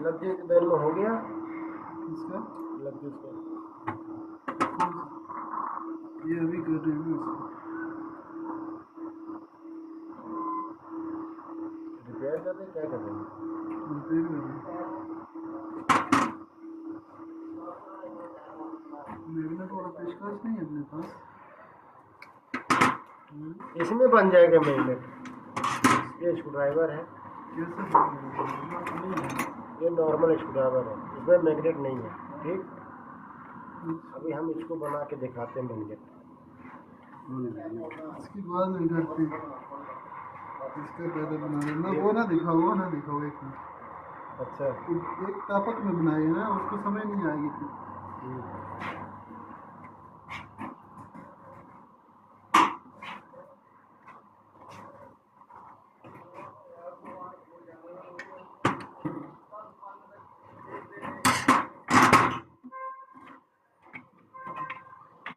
लग्गे के बैल में हो गया इसका लग्गे का ये अभी कर रहे हैं रिपेयर कर रहे क्या कर रहे हैं रिपेयर कर रहे मेरे को और पेशकश नहीं है अपने पास इसमें बन जाएगा मैग्नेट ये स्क्रू ड्राइवर है ये नॉर्मल स्क्रूड्राइवर है इसमें मैग्नेट नहीं है ठीक अभी हम इसको बना के दिखाते हैं मैग्नेट इसके बाद नहीं करते इसके पहले बना लेना वो ना दिखाओ एक अच्छा एक तापक में बनाए ना उसको समझ नहीं आएगी